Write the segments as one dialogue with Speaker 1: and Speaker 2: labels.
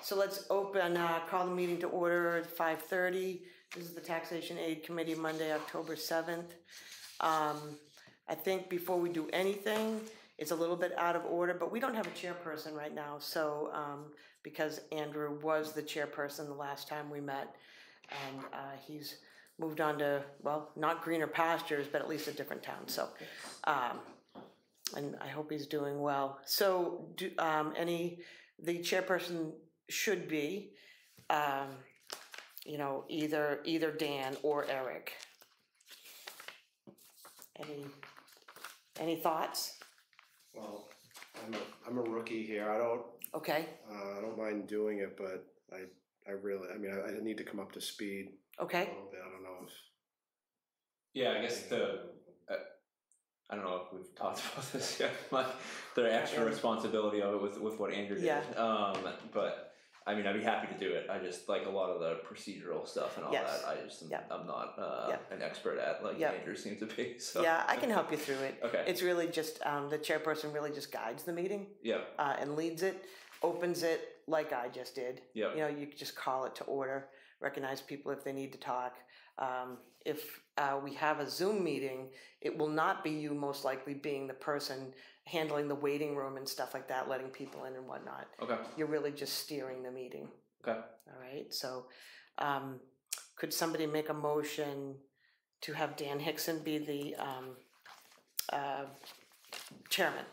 Speaker 1: So let's call the meeting to order at 5:30. This is the Taxation Aid Committee, Monday, October 7th. I think before we do anything, it's a little bit out of order, but we don't have a chairperson right now. So because Andrew was the chairperson the last time we met, and he's moved on to, well, not greener pastures, but at least a different town. So, and I hope he's doing well. So the chairperson should be, either Dan or Eric. Any thoughts?
Speaker 2: Well, I'm a rookie here. I don't mind doing it, but I need to come up to speed.
Speaker 1: Okay.
Speaker 2: A little bit. I don't know if.
Speaker 3: Yeah, I guess I don't know if we've talked about this yet. Like the extra responsibility of it with what Andrew did.
Speaker 1: Yeah.
Speaker 3: But I mean, I'd be happy to do it. I just like a lot of the procedural stuff and all that. I'm not an expert at like Andrew seems to be. So.
Speaker 1: Yeah, I can help you through it.
Speaker 3: Okay.
Speaker 1: It's really just the chairperson really just guides the meeting.
Speaker 3: Yeah.
Speaker 1: And leads it, opens it like I just did.
Speaker 3: Yeah.
Speaker 1: You just call it to order, recognize people if they need to talk. If we have a Zoom meeting, it will not be you most likely being the person handling the waiting room and stuff like that, letting people in and whatnot.
Speaker 3: Okay.
Speaker 1: You're really just steering the meeting.
Speaker 3: Okay.
Speaker 1: All right. So could somebody make a motion to have Dan Hickson be the chairperson?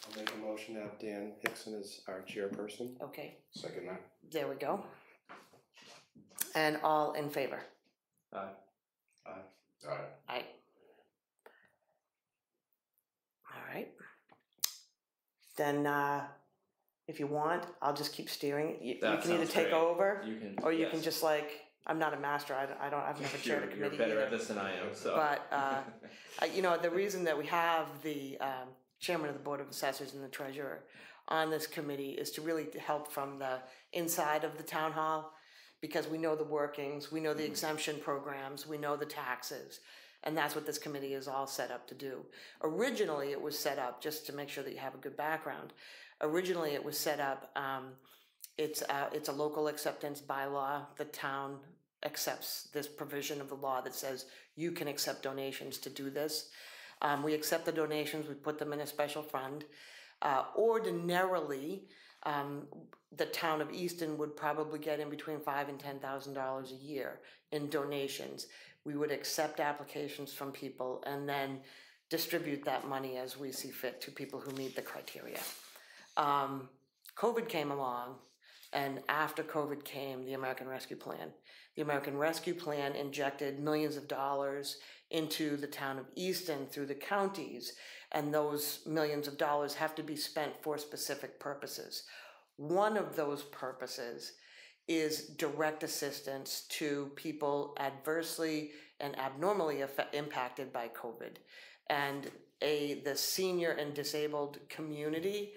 Speaker 2: I'll make a motion to have Dan Hickson as our chairperson.
Speaker 1: Okay.
Speaker 2: Second that.
Speaker 1: There we go. And all in favor?
Speaker 3: Aye.
Speaker 2: Aye.
Speaker 1: Aye. Aye. All right. Then, if you want, I'll just keep steering. You can either take over, or you can just I'm not a master. I've never chaired a committee.
Speaker 3: You're better at this than I am. So.
Speaker 1: But the reason that we have the chairman of the Board of Assessors and the treasurer on this committee is to really help from the inside of the town hall, because we know the workings, we know the exemption programs, we know the taxes, and that's what this committee is all set up to do. Originally, it was set up, just to make sure that you have a good background, originally it was set up, it's a local acceptance bylaw. The town accepts this provision of the law that says you can accept donations to do this. We accept the donations, we put them in a special fund. Ordinarily, the town of Easton would probably get in between $5,000 and $10,000 a year in donations. We would accept applications from people and then distribute that money as we see fit to people who meet the criteria. COVID came along, and after COVID came the American Rescue Plan. The American Rescue Plan injected millions of dollars into the town of Easton through the counties, and those millions of dollars have to be spent for specific purposes. One of those purposes is direct assistance to people adversely and abnormally impacted by COVID. And the senior and disabled community,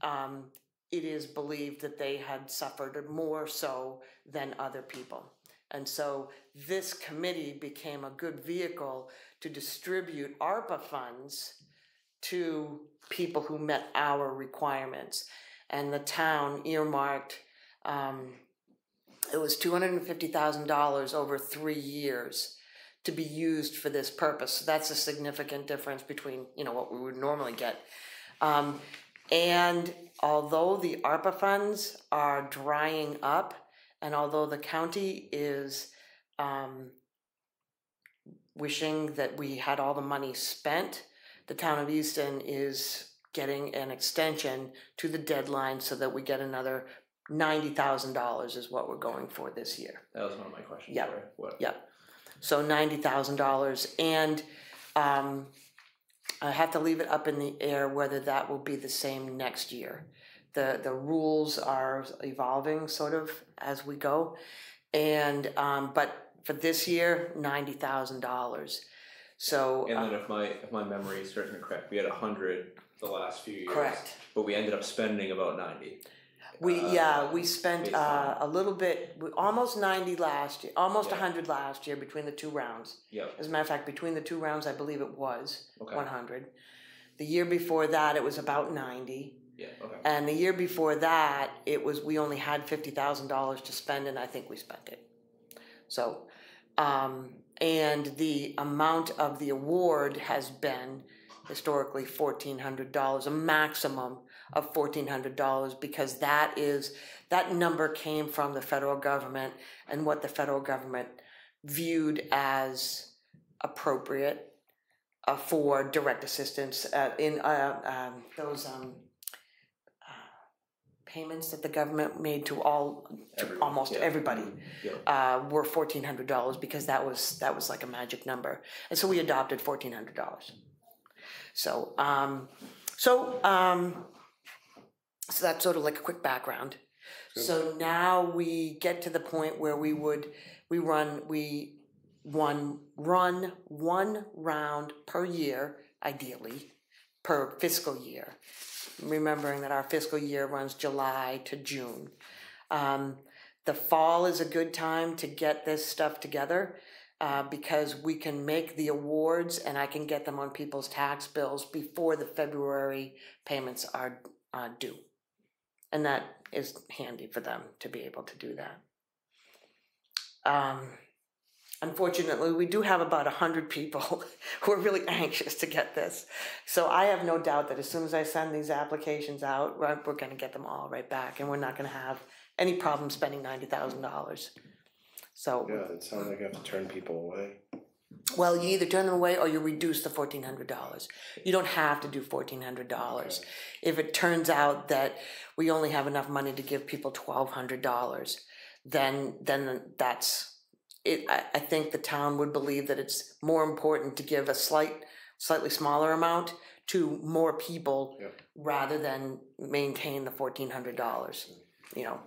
Speaker 1: it is believed that they had suffered more so than other people. And so this committee became a good vehicle to distribute ARPA funds to people who met our requirements. And the town earmarked, it was $250,000 over 3 years to be used for this purpose. So that's a significant difference between, what we would normally get. And although the ARPA funds are drying up, and although the county is wishing that we had all the money spent, the town of Easton is getting an extension to the deadline so that we get another $90,000 is what we're going for this year.
Speaker 3: That was one of my questions.
Speaker 1: Yeah.
Speaker 3: Sorry. What?
Speaker 1: Yeah. So $90,000. And I have to leave it up in the air whether that will be the same next year. The rules are evolving sort of as we go, and but for this year, $90,000. So
Speaker 3: and then if my memory serves me correct, we had 100 the last few years.
Speaker 1: Correct.
Speaker 3: But we ended up spending about 90.
Speaker 1: We spent a little bit, almost 90 last year, almost 100 last year between the two rounds.
Speaker 3: Yep.
Speaker 1: As a matter of fact, between the two rounds, I believe it was
Speaker 3: Okay.
Speaker 1: 100. The year before that, it was about 90.
Speaker 3: Yeah, okay.
Speaker 1: And the year before that, we only had $50,000 to spend, and I think we spent it. So, and the amount of the award has been historically $1,400, a maximum of $1,400, because that number came from the federal government and what the federal government viewed as appropriate for direct assistance in those payments that the government made to almost everybody were $1,400, because that was like a magic number, and so we adopted $1,400. So that's sort of like a quick background. So now we get to the point where we run one round per year, ideally, per fiscal year, remembering that our fiscal year runs July to June. The fall is a good time to get this stuff together, because we can make the awards and I can get them on people's tax bills before the February payments are due. And that is handy for them to be able to do that. Unfortunately, we do have about 100 people who are really anxious to get this. So I have no doubt that as soon as I send these applications out, we're going to get them all right back, and we're not going to have any problem spending $90,000. So
Speaker 2: yeah, it sounds like you have to turn people away.
Speaker 1: Well, you either turn them away or you reduce the $1,400. You don't have to do $1,400. Okay. If it turns out that we only have enough money to give people $1,200, then that's it. I think the town would believe that it's more important to give a slightly smaller amount to more people, rather than maintain the $1,400. You know,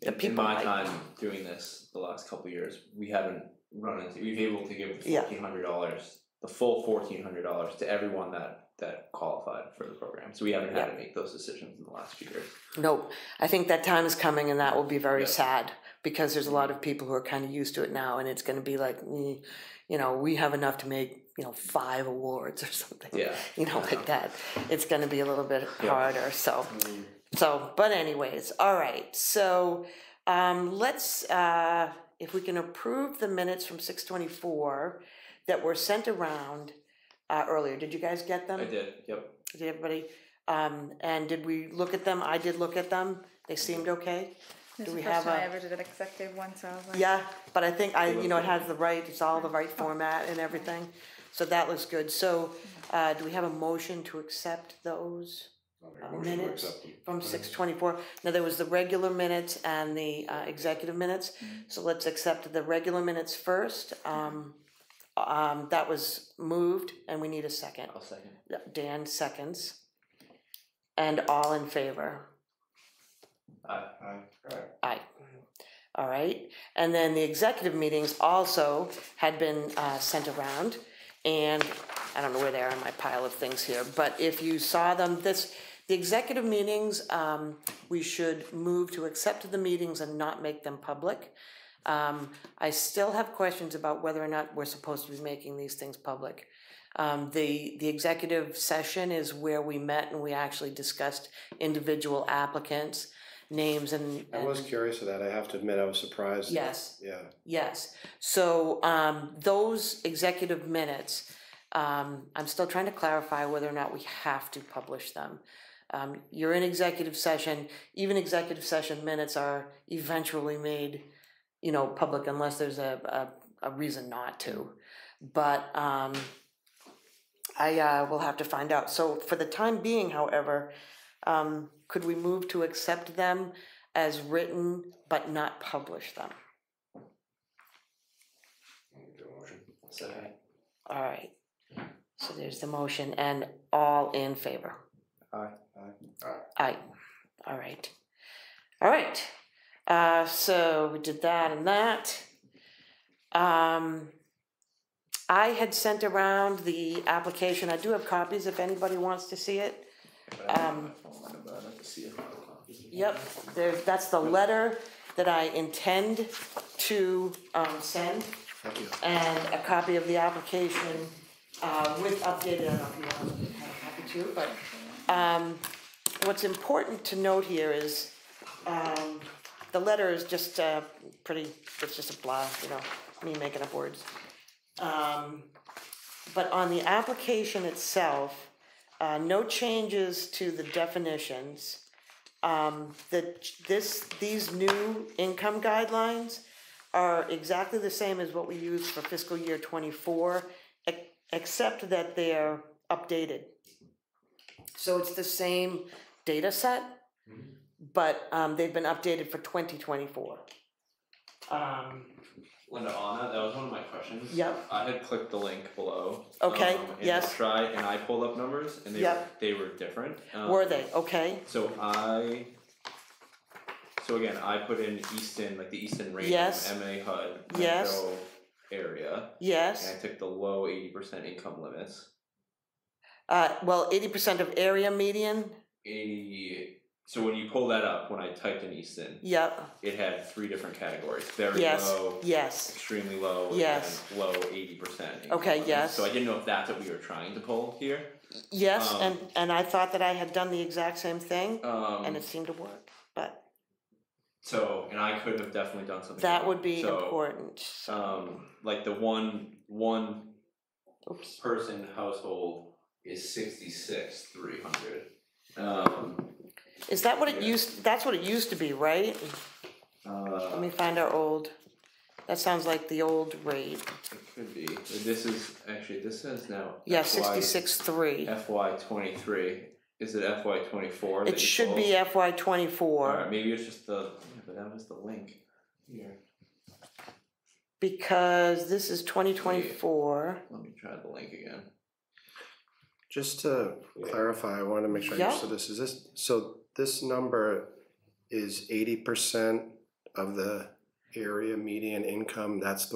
Speaker 3: in my time doing this the last couple of years, we haven't we've been able to give $1,400, the full $1,400 to everyone that qualified for the program. So we haven't had to make those decisions in the last few years.
Speaker 1: Nope. I think that time is coming, and that will be very sad, because there's a lot of people who are kind of used to it now, and it's going to be like, you know, we have enough to make, 5 awards or something. Yeah. Like that. It's going to be a little bit harder. So, but anyways, all right. So let's, if we can approve the minutes from 6/24 that were sent around earlier. Did you guys get them?
Speaker 3: I did, yep.
Speaker 1: Did everybody? And did we look at them? I did look at them. They seemed okay.
Speaker 4: This is the first time I ever did an executive one, so I was like...
Speaker 1: Yeah, but I think it has it's all the right format and everything. So that looks good. So do we have a motion to accept those minutes from 6/24? Now, there was the regular minutes and the executive minutes. So let's accept the regular minutes first. That was moved, and we need a second.
Speaker 3: I'll second.
Speaker 1: Dan seconds. And all in favor?
Speaker 3: Aye.
Speaker 1: Aye. All right. And then the executive meetings also had been sent around, and I don't know where they are in my pile of things here, but if you saw them, the executive meetings, we should move to accept the meetings and not make them public. I still have questions about whether or not we're supposed to be making these things public. The executive session is where we met and we actually discussed individual applicants' names and
Speaker 2: I was curious of that. I have to admit, I was surprised.
Speaker 1: Yes.
Speaker 2: Yeah.
Speaker 1: Yes. So those executive minutes, I'm still trying to clarify whether or not we have to publish them. You're in executive session. Even executive session minutes are eventually made, public unless there's a reason not to. But I will have to find out. So for the time being, however, could we move to accept them as written but not publish them? All right. So there's the motion, and all in favor?
Speaker 3: Aye.
Speaker 1: Aye. All right. All right. So we did that and that. I had sent around the application. I do have copies if anybody wants to see it. Yep, that's the letter that I intend to send.
Speaker 2: Thank you.
Speaker 1: And a copy of the application with updated, I don't know if you want to have a copy too, but what's important to note here is, the letter is just it's just a blah, me making up words. But on the application itself, no changes to the definitions. These new income guidelines are exactly the same as what we used for fiscal year 24, except that they're updated. So it's the same data set, but they've been updated for 2024.
Speaker 3: Linda, on that was one of my questions.
Speaker 1: Yep.
Speaker 3: I had clicked the link below.
Speaker 1: Okay.
Speaker 3: And
Speaker 1: Yes.
Speaker 3: and I pulled up numbers, and they were different.
Speaker 1: Were they? Okay.
Speaker 3: So again, I put in Easton, like the Easton rating,
Speaker 1: Yes.
Speaker 3: MA HUD,
Speaker 1: Yes.
Speaker 3: metro area.
Speaker 1: Yes.
Speaker 3: And I took the low 80% income limits.
Speaker 1: Well, 80% of area median.
Speaker 3: 80. So when you pull that up, when I typed in Easton,
Speaker 1: Yep.
Speaker 3: it had 3 different categories: very
Speaker 1: Yes.
Speaker 3: low,
Speaker 1: Yes.
Speaker 3: extremely low,
Speaker 1: Yes.
Speaker 3: and low 80%.
Speaker 1: Okay. Yes.
Speaker 3: So I didn't know if that's what we were trying to pull here.
Speaker 1: Yes, and I thought that I had done the exact same thing, and it seemed to work. But
Speaker 3: and I could have definitely done something.
Speaker 1: that would be important.
Speaker 3: Like the one person household is 66,300.
Speaker 1: Is that what it used? That's what it used to be, right? Let me find our old. That sounds like the old rate.
Speaker 3: It could be. This says now.
Speaker 1: Yeah, 66.3.
Speaker 3: FY23. Is it FY24?
Speaker 1: It should be FY24.
Speaker 3: Alright, maybe it's just but that was the link here.
Speaker 1: Because this is 2024.
Speaker 3: Let me try the link again.
Speaker 2: Just to clarify, I want to make sure I understood this. So this number is 80% of the area median income? That's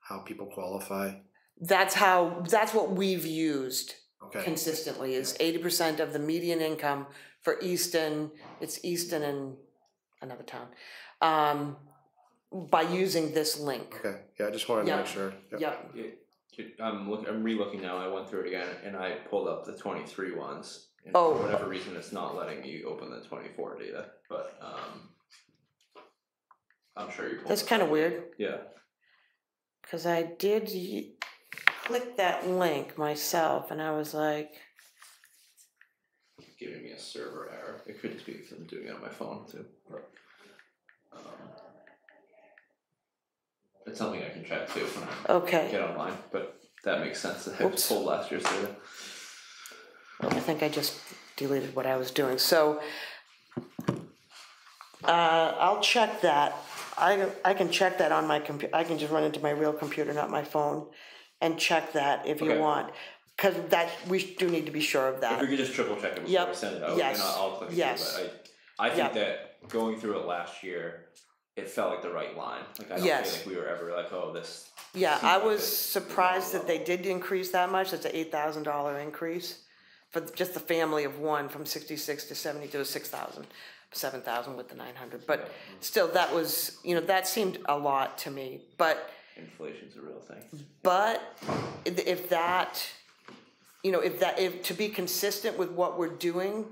Speaker 2: how people qualify?
Speaker 1: That's what we've used consistently, is 80% of the median income for Easton. It's Easton and another town. By using this link.
Speaker 2: Okay. Yeah, I just wanted to make sure.
Speaker 1: Yep.
Speaker 3: I'm re-looking now. I went through it again, and I pulled up the 23 ones. And
Speaker 1: for
Speaker 3: whatever reason, it's not letting me open the 24 data. But I'm sure you.
Speaker 1: That's kind of weird.
Speaker 3: Yeah.
Speaker 1: Because I did click that link myself, and I was like,
Speaker 3: it's giving me a server error. It could just be because I'm doing it on my phone too. But, it's something I can check too when I get online, but that makes sense. I have to pull last year's data.
Speaker 1: I think I just deleted what I was doing. So I'll check that. I can check that on my computer. I can just run into my real computer, not my phone, and check that if you want. Because we do need to be sure of that.
Speaker 3: If we could just triple check it before we send it out, and I'll click through it. I think that going through it last year, it felt like the right line. Like I don't feel like we were ever like, oh, this. Yeah,
Speaker 1: I was surprised that they did increase that much. That's an $8,000 increase for just the family of one, from 66 to 72 to 6,000, 7,000 with the 900. But still, that was that seemed a lot to me. But
Speaker 3: inflation's a real thing.
Speaker 1: But if to be consistent with what we're doing.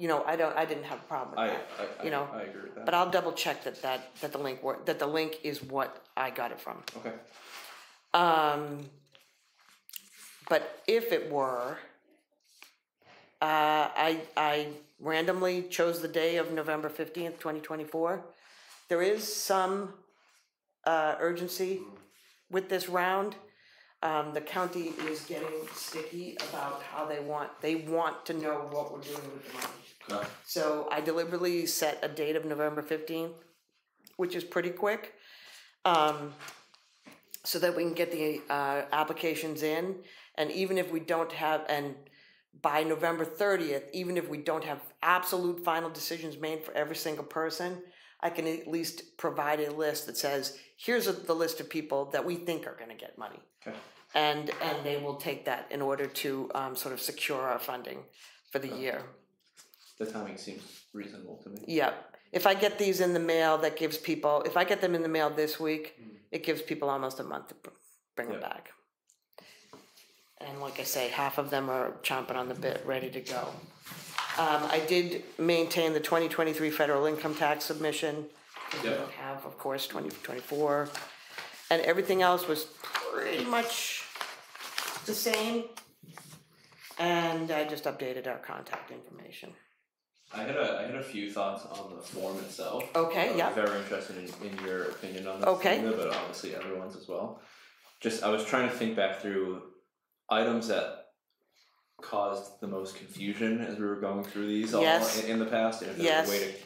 Speaker 1: I didn't have a problem with that.
Speaker 3: I agree with that.
Speaker 1: But I'll double check that the link is what I got it from.
Speaker 3: Okay.
Speaker 1: But if it were, I randomly chose the day of November 15th, 2024. There is some urgency with this round. The county is getting sticky about how they want to know what we're doing with the money.
Speaker 3: Okay.
Speaker 1: So I deliberately set a date of November 15th, which is pretty quick, so that we can get the applications in. And even if we don't have, and by November 30th, even if we don't have absolute final decisions made for every single person, I can at least provide a list that says, here's the list of people that we think are going to get money.
Speaker 3: Okay.
Speaker 1: And they will take that in order to sort of secure our funding for the year.
Speaker 3: The timing seems reasonable to me.
Speaker 1: Yeah. If I get these in the mail, if I get them in the mail this week, it gives people almost a month to bring them back. And like I say, half of them are chomping on the bit, ready to go. I did maintain the 2023 federal income tax submission. We
Speaker 3: Yep.
Speaker 1: don't have, of course, 2024. And everything else was pretty much the same. And I just updated our contact information.
Speaker 3: I had a few thoughts on the form itself.
Speaker 1: Okay, yeah.
Speaker 3: I'm very interested in your opinion on this,
Speaker 1: Okay.
Speaker 3: Linda, but obviously everyone's as well. Just, I was trying to think back through items that caused the most confusion as we were going through these all
Speaker 1: Yes.
Speaker 3: in the past, and if there's
Speaker 1: Yes.
Speaker 3: a way to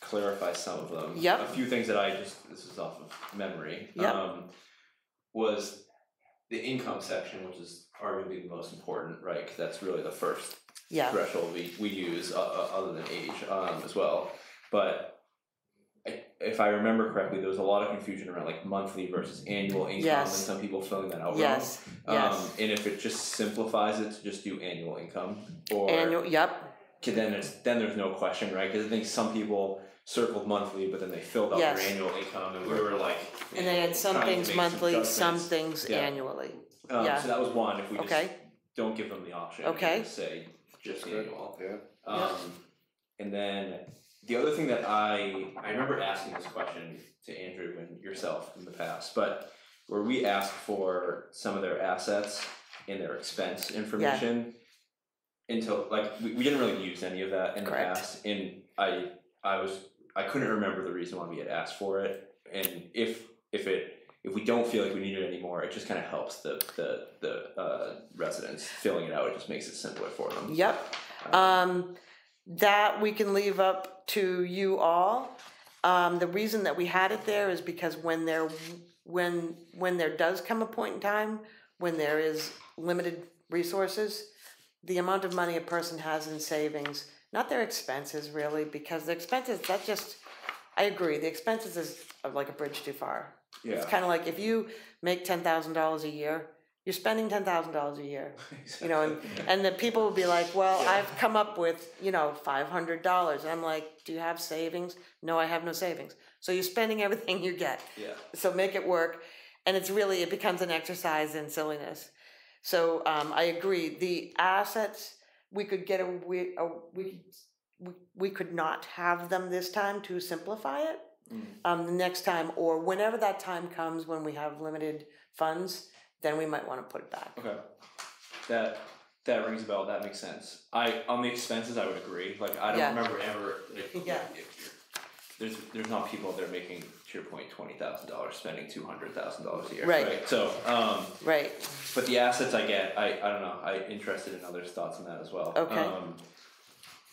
Speaker 3: clarify some of them.
Speaker 1: Yep.
Speaker 3: A few things that this is off of memory,
Speaker 1: Yep.
Speaker 3: was the income section, which is arguably the most important, right? 'Cause that's really the first
Speaker 1: Yeah,
Speaker 3: threshold we use, other than age, as well. But if I remember correctly, there was a lot of confusion around like monthly versus annual income,
Speaker 1: Yes.
Speaker 3: and some people filling that out
Speaker 1: yes,
Speaker 3: wrong.
Speaker 1: yes.
Speaker 3: And if it just simplifies it to just do annual income, or
Speaker 1: Annual, yep,
Speaker 3: then there's no question, right? Because I think some people circled monthly, but then they filled out
Speaker 1: Yes.
Speaker 3: their annual income, and we were like,
Speaker 1: and they had some
Speaker 3: trying to
Speaker 1: things
Speaker 3: make
Speaker 1: monthly, some
Speaker 3: adjustments.
Speaker 1: things
Speaker 3: Yeah.
Speaker 1: annually. Yeah.
Speaker 3: So that was one. If we just
Speaker 1: Okay,
Speaker 3: don't give them the option,
Speaker 1: Okay.
Speaker 3: and just say just
Speaker 2: Good.
Speaker 3: annual.
Speaker 2: Yeah.
Speaker 3: And then the other thing that I remember asking this question to Andrew and yourself in the past, but where we asked for some of their assets and their expense information until like we didn't really use any of that in
Speaker 1: Correct.
Speaker 3: the past, and I couldn't remember the reason why we had asked for it, and if we don't feel like we need it anymore, it just kind of helps the residents filling it out. It just makes it simpler for them.
Speaker 1: yep. That we can leave up to you all. The reason that we had it there is because when there does come a point in time when there is limited resources, the amount of money a person has in savings, not their expenses really, because the expenses, I agree, the expenses is like a bridge too far.
Speaker 3: Yeah.
Speaker 1: It's kind of like if you make $10,000 a year, you're spending $10,000 a year, you know, and the people will be like, well, I've come up with, $500. And I'm like, do you have savings? No, I have no savings. So you're spending everything you get.
Speaker 3: Yeah.
Speaker 1: So make it work. And it becomes an exercise in silliness. So I agree. The assets, we could get we could not have them this time to simplify it. The next time, or whenever that time comes when we have limited funds, then we might want to put it back.
Speaker 3: Okay. That rings a bell. That makes sense. On the expenses, I would agree. Like I don't remember ever. There's not people that are making, to your point, $20,000 spending $200,000 a year.
Speaker 1: Right.
Speaker 3: So
Speaker 1: Right.
Speaker 3: But the assets I get, I don't know. I'm interested in others' thoughts on that as well.
Speaker 1: Okay.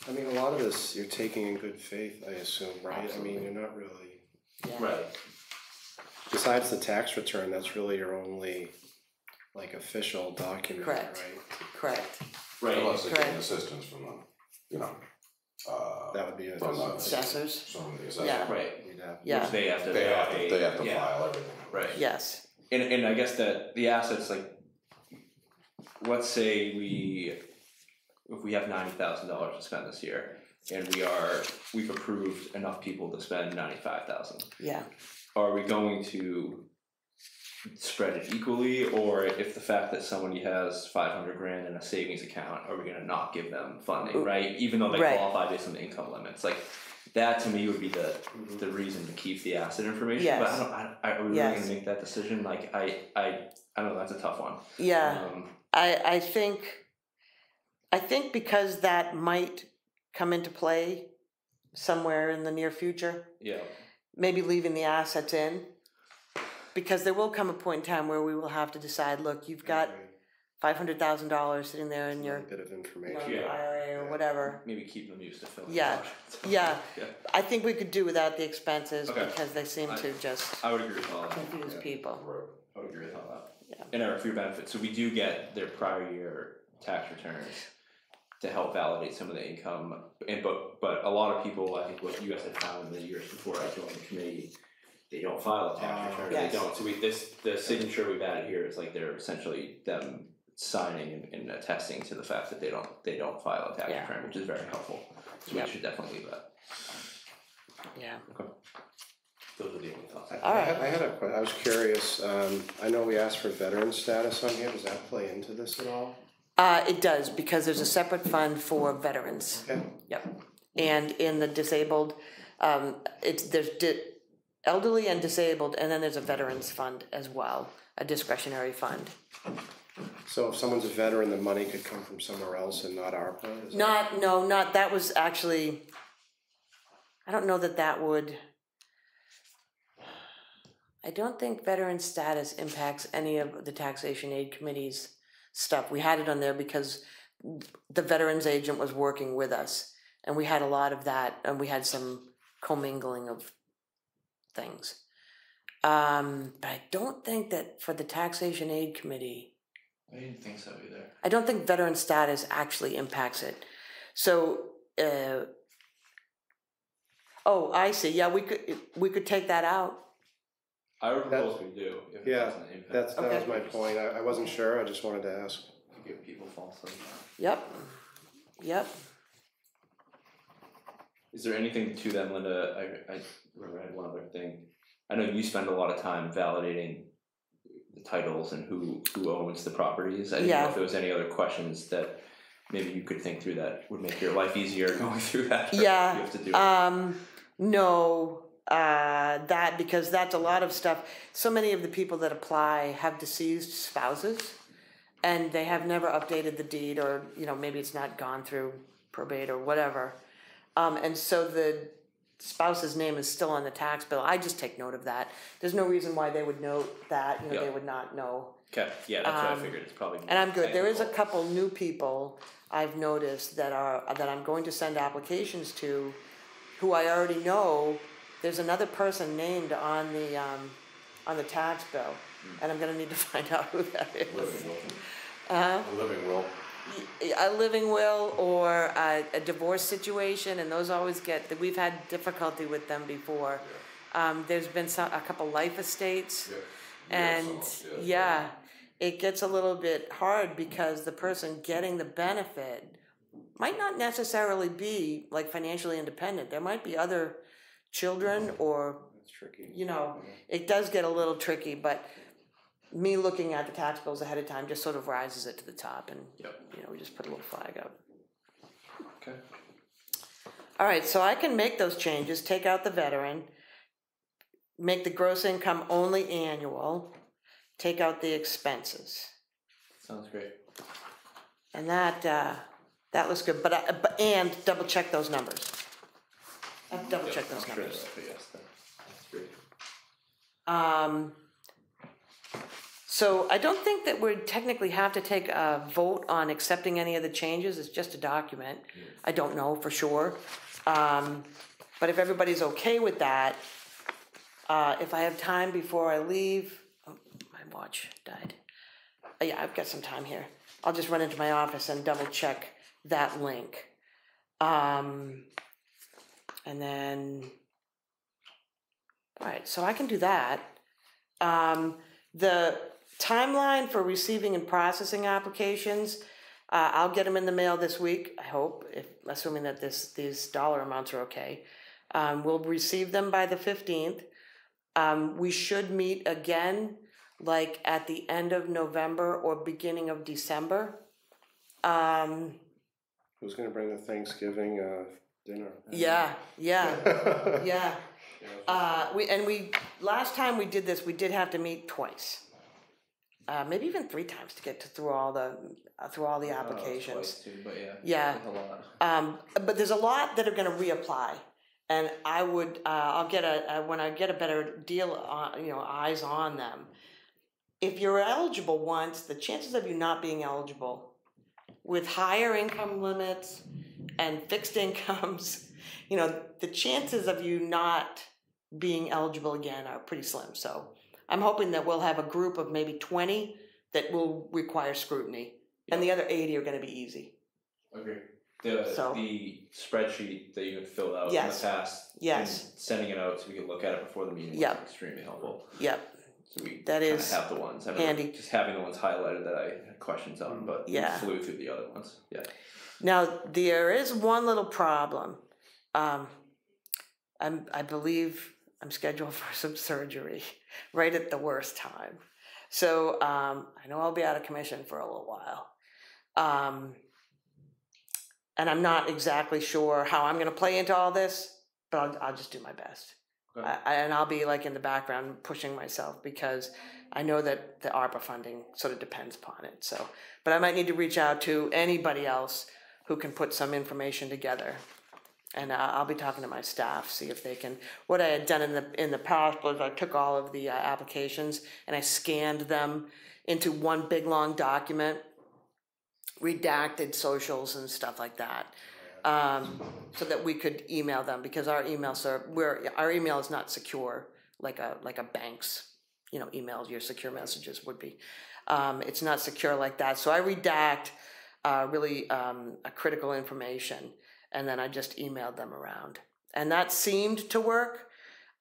Speaker 2: I mean, a lot of this you're taking in good faith, I assume, right?
Speaker 1: Absolutely.
Speaker 2: I mean, you're not really.
Speaker 1: Yeah.
Speaker 3: Right.
Speaker 2: Besides the tax return, that's really your only, like, official document,
Speaker 1: Correct.
Speaker 2: right?
Speaker 1: Correct.
Speaker 3: Right.
Speaker 5: Unless they
Speaker 1: Correct.
Speaker 5: get assistance from them,
Speaker 2: That would be a.
Speaker 5: from the
Speaker 1: Assessors.
Speaker 5: Some of the assessors.
Speaker 1: Yeah.
Speaker 3: Right.
Speaker 2: We'd have-
Speaker 1: Yeah.
Speaker 3: Which they have to.
Speaker 5: They have to
Speaker 3: yeah.
Speaker 5: file everything.
Speaker 3: Right.
Speaker 1: Yes.
Speaker 3: And I guess that the assets, like, let's say if we have $90,000 to spend this year, and we've approved enough people to spend $95,000.
Speaker 1: Yeah.
Speaker 3: Are we going to spread it equally, or if the fact that somebody has $500,000 in a savings account, are we going to not give them funding, right? Even though they
Speaker 1: Right.
Speaker 3: qualify based on the income limits, like that to me would be the reason to keep the asset information.
Speaker 1: Yes.
Speaker 3: But are we really
Speaker 1: Yes.
Speaker 3: going to make that decision? Like I don't know. That's a tough one.
Speaker 1: Yeah. I think because that might come into play somewhere in the near future,
Speaker 3: Yeah.
Speaker 1: maybe leaving the assets in, because there will come a point in time where we will have to decide, look, you've got $500,000 sitting there in your
Speaker 2: bit of information.
Speaker 3: Yeah.
Speaker 1: IRA or whatever.
Speaker 3: Maybe keep them used to filling.
Speaker 1: Yeah.
Speaker 3: it out.
Speaker 1: Yeah.
Speaker 3: Yeah.
Speaker 1: I think we could do without the expenses
Speaker 3: Okay.
Speaker 1: because they seem to just
Speaker 3: I would agree with all that.
Speaker 1: confuse people.
Speaker 5: Right.
Speaker 3: I would agree with all that.
Speaker 1: Yeah.
Speaker 3: And Eric, for your benefit, so we do get their prior year tax returns to help validate some of the income, but a lot of people, I think what you guys had found in the years before I joined the committee, they don't file a tax return.
Speaker 1: Yes.
Speaker 3: They don't. So the signature we've added here is like they're essentially them signing and attesting to the fact that they don't file a tax
Speaker 1: Yeah.
Speaker 3: return, which is very helpful. So
Speaker 1: Yep.
Speaker 3: we should definitely leave that.
Speaker 1: Yeah.
Speaker 3: Those are the only thoughts.
Speaker 1: All right.
Speaker 2: I had a question. I was curious. I know we asked for veteran status on here. Does that play into this at all?
Speaker 1: It does, because there's a separate fund for veterans.
Speaker 2: Okay.
Speaker 1: Yep. And in the disabled, there's elderly and disabled, and then there's a veterans fund as well, a discretionary fund.
Speaker 2: So if someone's a veteran, the money could come from somewhere else and not ARPA?
Speaker 1: That was actually, I don't know that would, I don't think veteran status impacts any of the taxation aid committee's stuff. We had it on there because the veterans agent was working with us, and we had a lot of that, and we had some commingling of things. But I don't think that for the taxation aid committee,
Speaker 3: I didn't think so either.
Speaker 1: I don't think veteran status actually impacts it. So, oh, I see. Yeah, we could take that out.
Speaker 3: I would propose we do if it doesn't impact.
Speaker 2: That was my point. I wasn't sure. I just wanted to ask.
Speaker 3: To give people false hope.
Speaker 1: Yep.
Speaker 3: Is there anything to that, Linda? I read one other thing. I know you spend a lot of time validating the titles and who owns the properties. I didn't know if there was any other questions that maybe you could think through that would make your life easier going through that.
Speaker 1: Yeah.
Speaker 3: You have to do
Speaker 1: No. Because that's a lot of stuff. So many of the people that apply have deceased spouses, and they have never updated the deed, or maybe it's not gone through probate or whatever, and so the spouse's name is still on the tax bill. I just take note of that. There's no reason why they would note that. They would not know.
Speaker 3: Okay, yeah, that's what I figured. It's probably
Speaker 1: and I'm good. There is a couple new people I've noticed that I'm going to send applications to, who I already know. There's another person named on the tax bill, and I'm going to need to find out who that is.
Speaker 5: A living will.
Speaker 1: A living will, or a divorce situation, and those always we've had difficulty with them before. There's been a couple life estates, and it gets a little bit hard because the person getting the benefit might not necessarily be like financially independent. There might be other children, or
Speaker 2: That's tricky.
Speaker 1: it does get a little tricky, but me looking at the tax bills ahead of time just sort of rises it to the top, and we just put a little flag out.
Speaker 3: Okay.
Speaker 1: All right, so I can make those changes, take out the veteran, make the gross income only annual, take out the expenses.
Speaker 3: Sounds great.
Speaker 1: And that looks good, and double check those numbers. Double check those numbers.
Speaker 3: That's great.
Speaker 1: So I don't think that we technically have to take a vote on accepting any of the changes. It's just a document. I don't know for sure. But if everybody's okay with that, if I have time before I leave, my watch died. Yeah, I've got some time here. I'll just run into my office and double check that link. And then, all right, so I can do that. The timeline for receiving and processing applications, I'll get them in the mail this week, I hope, assuming that these dollar amounts are okay. We'll receive them by the 15th. We should meet again, like at the end of November or beginning of December.
Speaker 2: Who's going to bring the Thanksgiving dinner?
Speaker 1: Yeah. Last time we did this, we did have to meet twice, maybe even 3 times to get through all the applications.
Speaker 3: Too, but
Speaker 1: a lot. But there's a lot that are going to reapply, and I'll get when I get a better deal on, eyes on them. If you're eligible once, the chances of you not being eligible with higher income limits and fixed incomes, the chances of you not being eligible again are pretty slim. So I'm hoping that we'll have a group of maybe 20 that will require scrutiny, and the other 80 are going to be easy.
Speaker 3: Okay. The spreadsheet that you had filled out in the past, and sending it out so we can look at it before the meeting was extremely helpful.
Speaker 1: Yep.
Speaker 3: So we
Speaker 1: that is
Speaker 3: have the ones.
Speaker 1: handy.
Speaker 3: Just having the ones highlighted that I had questions on, but we flew through the other ones. Yeah.
Speaker 1: Now there is one little problem. I believe I'm scheduled for some surgery right at the worst time. So I know I'll be out of commission for a little while. And I'm not exactly sure how I'm going to play into all this, but I'll just do my best.
Speaker 3: Okay.
Speaker 1: And I'll be like in the background pushing myself because I know that the ARPA funding sort of depends upon it. So, but I might need to reach out to anybody else who can put some information together. And I'll be talking to my staff, see if they can. What I had done in the past was I took all of the applications and I scanned them into one big long document, redacted socials and stuff like that, so that we could email them, because our email is not secure like a bank's email, your secure messages would be. It's not secure like that, so I redact really critical information, and then I just emailed them around, and that seemed to work.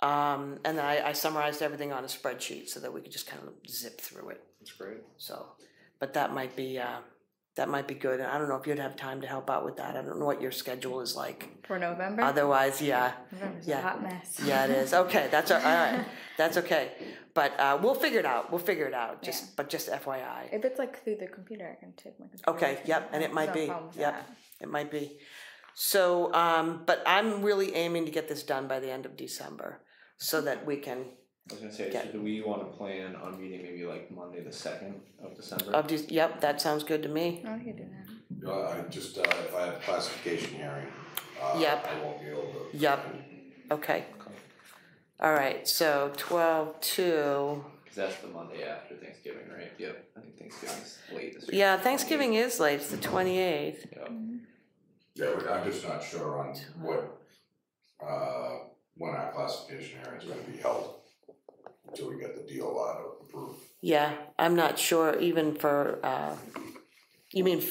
Speaker 1: And then I summarized everything on a spreadsheet so that we could just kind of zip through it.
Speaker 2: That's great.
Speaker 1: So, but that might be good. And I don't know if you'd have time to help out with that. I don't know what your schedule is like.
Speaker 4: For November?
Speaker 1: Otherwise, yeah.
Speaker 4: November's a hot mess.
Speaker 1: Yeah, it is. Okay, all right. That's okay. But we'll figure it out. But just FYI.
Speaker 4: If it's like through the computer, I can take my computer.
Speaker 1: Okay, yep, and it might be.
Speaker 4: Yep,
Speaker 1: it might be. So, but I'm really aiming to get this done by the end of December so that we can.
Speaker 3: I was gonna say, so do we want to plan on meeting maybe like Monday the 2nd of December?
Speaker 1: Yep, that sounds good to me.
Speaker 4: Oh, you do that.
Speaker 5: I just, if I have a classification hearing,
Speaker 1: Yep.
Speaker 5: I won't be able to.
Speaker 1: Yep. Okay. All right. So 12/2.
Speaker 3: Because that's the Monday after Thanksgiving, right? Yep. I think Thanksgiving's late this year.
Speaker 1: Yeah, Thanksgiving is late. It's the 28th.
Speaker 3: Yep.
Speaker 5: Yeah, I'm just not sure on when our classification hearing is gonna be held, until we get the DOR approved.
Speaker 1: Yeah, I'm not sure even for. You mean?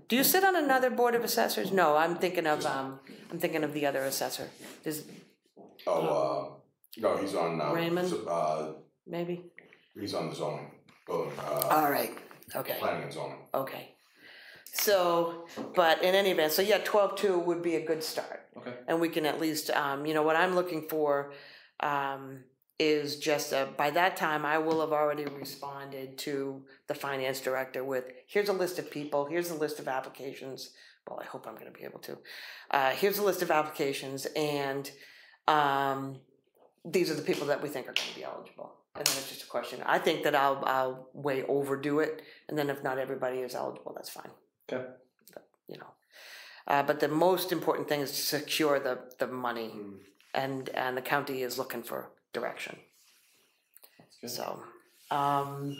Speaker 1: Do you sit on another board of assessors? No, I'm thinking of the other assessor.
Speaker 5: No, he's on.
Speaker 1: Raymond? Maybe.
Speaker 5: He's on the zoning, building.
Speaker 1: All right. Okay.
Speaker 5: Planning and zoning.
Speaker 1: Okay. So, but in any event, so yeah, 12/2 would be a good start.
Speaker 3: Okay.
Speaker 1: And we can at least, what I'm looking for, is just by that time I will have already responded to the finance director with, here's a list of people, here's a list of applications. Well, I hope I'm going to be able to. Here's a list of applications, and these are the people that we think are going to be eligible. And then it's just a question. I think that I'll way overdo it, and then if not everybody is eligible, that's fine.
Speaker 3: Okay.
Speaker 1: But the most important thing is to secure the money, and the county is looking for direction.
Speaker 3: That's good.
Speaker 1: So, and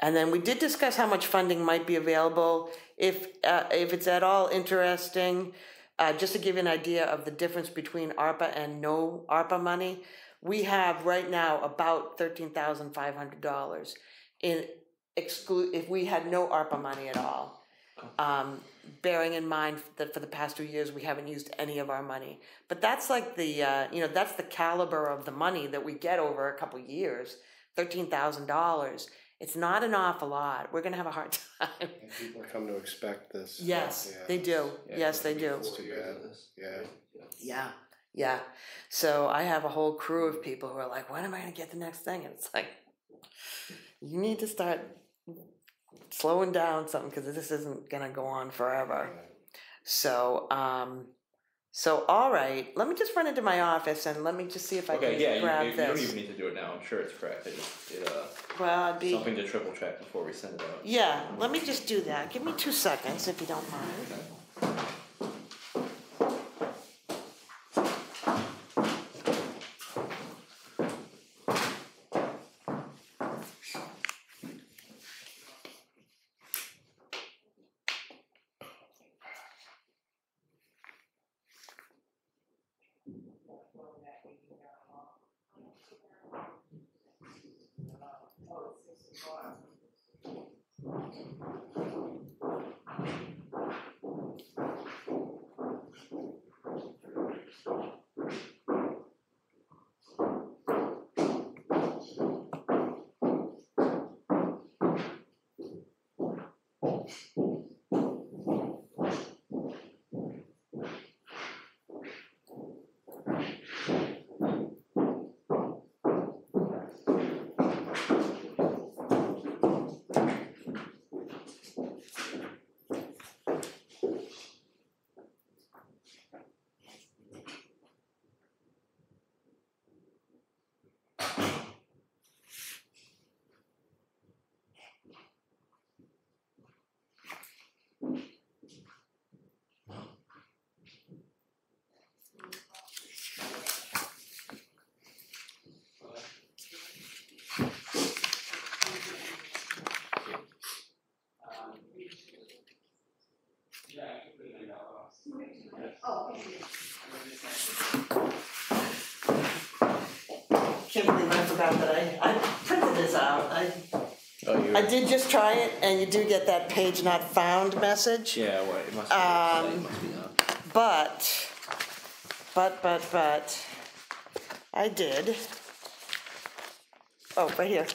Speaker 1: then we did discuss how much funding might be available. If it's at all interesting, just to give you an idea of the difference between ARPA and no ARPA money, we have right now about $13,500 if we had no ARPA money at all. Bearing in mind that for the past 2 years we haven't used any of our money, but that's like that's the caliber of the money that we get over a couple years. $13,000. It's not an awful lot. We're gonna have a hard time.
Speaker 2: And people come to expect this.
Speaker 1: Yes, they do. Yes, they do.
Speaker 2: It's too bad. Yeah.
Speaker 1: Yeah. So I have a whole crew of people who are like, when am I gonna get the next thing? And it's like, you need to start slowing down something, because this isn't gonna go on forever. So, all right. Let me just run into my office and let me just see if I can grab
Speaker 3: you
Speaker 1: this.
Speaker 3: don't even need to do it now. I'm sure it's correct.
Speaker 1: I'd be
Speaker 3: something to triple check before we send it out.
Speaker 1: Yeah. Let me just do that. Give me 2 seconds if you don't mind. can't believe I forgot that I printed this out. I did just try it, and you do get that page not found message.
Speaker 3: Yeah, well, it must be. It must be not.
Speaker 1: But I did. Oh, right here.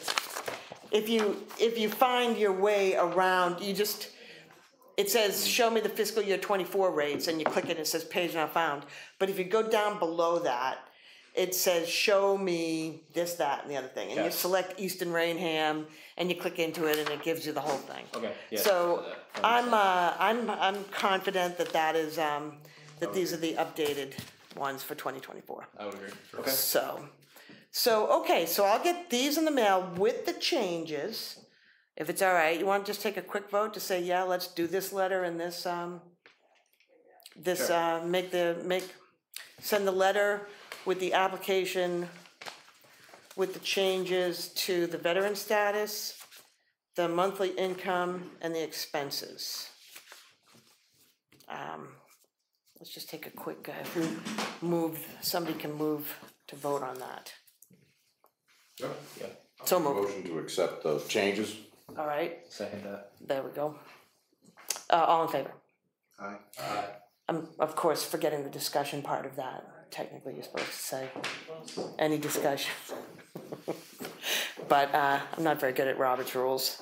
Speaker 1: If you find your way around, it says show me the fiscal year 24 rates, and you click it and it says page not found. But if you go down below that, it says show me this, that, and the other thing, and you select Easton Rainham, and you click into it, and it gives you the whole thing.
Speaker 3: Okay. Yeah,
Speaker 1: So I'm confident that is that these are the updated ones for 2024.
Speaker 3: I would agree. Okay.
Speaker 1: So I'll get these in the mail with the changes. If it's all right, you want to just take a quick vote to say, yeah, let's do this letter and this, send the letter with the application, with the changes to the veteran status, the monthly income, and the expenses. Let's just take a quick, if we somebody can move to vote on that.
Speaker 5: Yeah.
Speaker 1: So moved.
Speaker 5: Motion to accept those changes.
Speaker 1: All right,
Speaker 3: Second that.
Speaker 1: there we go. All in favor?
Speaker 2: Aye.
Speaker 1: I'm, of course, forgetting the discussion part of that. Technically, you're supposed to say any discussion. But I'm not very good at Robert's rules.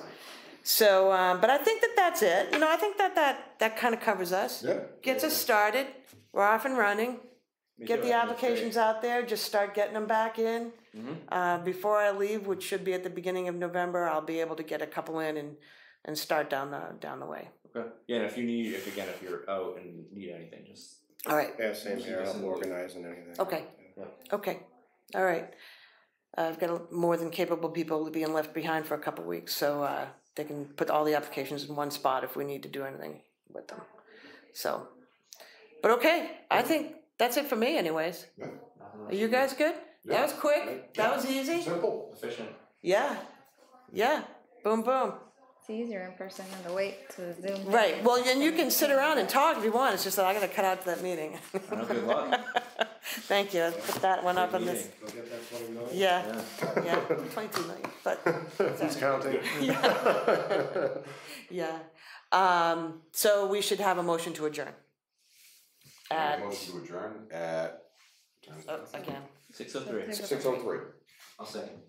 Speaker 1: So, but I think that's it. I think that kind of covers us.
Speaker 5: Yeah.
Speaker 1: Gets us started. We're off and running. Get the applications out there. Just start getting them back in.
Speaker 3: Mm-hmm.
Speaker 1: Before I leave, which should be at the beginning of November, I'll be able to get a couple in and start down the way.
Speaker 3: Okay. Yeah, and if you're out and need anything, just.
Speaker 1: All right.
Speaker 2: Yeah, same here, I'm organizing anything.
Speaker 1: Okay.
Speaker 3: Yeah.
Speaker 1: Okay. All right. I've got more than capable people being left behind for a couple weeks, so they can put all the applications in one spot if we need to do anything with them. So, but okay, I think that's it for me anyways.
Speaker 5: Yeah.
Speaker 1: Are you guys good?
Speaker 5: Yeah.
Speaker 1: That was quick. That was easy.
Speaker 5: Simple.
Speaker 3: Efficient.
Speaker 1: Yeah. Boom, boom.
Speaker 4: It's easier in person than to wait to Zoom.
Speaker 1: Right. Well, and you can sit around and talk if you want. It's just that I got to cut out to that meeting.
Speaker 3: Good luck.
Speaker 1: Thank you. Put that one up on this.
Speaker 2: Go get that 20 million.
Speaker 1: Yeah. 22 million. But
Speaker 2: Who's counting?
Speaker 1: yeah. So we should have a motion to adjourn.
Speaker 5: Motion to adjourn at.
Speaker 1: Again.
Speaker 3: 6:03.
Speaker 5: 6:03.
Speaker 3: I'll second.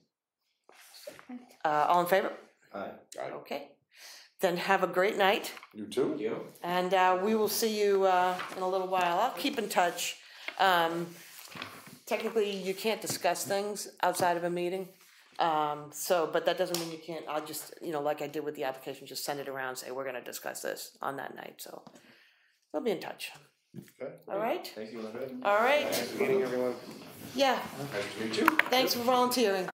Speaker 1: All in favor?
Speaker 3: Aye.
Speaker 1: Okay. Then have a great night.
Speaker 5: You too?
Speaker 3: You?
Speaker 1: And we will see you in a little while. I'll keep in touch. Technically, you can't discuss things outside of a meeting. But that doesn't mean you can't. I'll just, like I did with the application, just send it around and say, we're going to discuss this on that night. So we'll be in touch.
Speaker 2: Okay.
Speaker 1: All right?
Speaker 3: Thank you, Linda.
Speaker 1: All right.
Speaker 2: Nice meeting everyone.
Speaker 1: Yeah.
Speaker 5: Nice to meet you.
Speaker 1: Thanks for volunteering.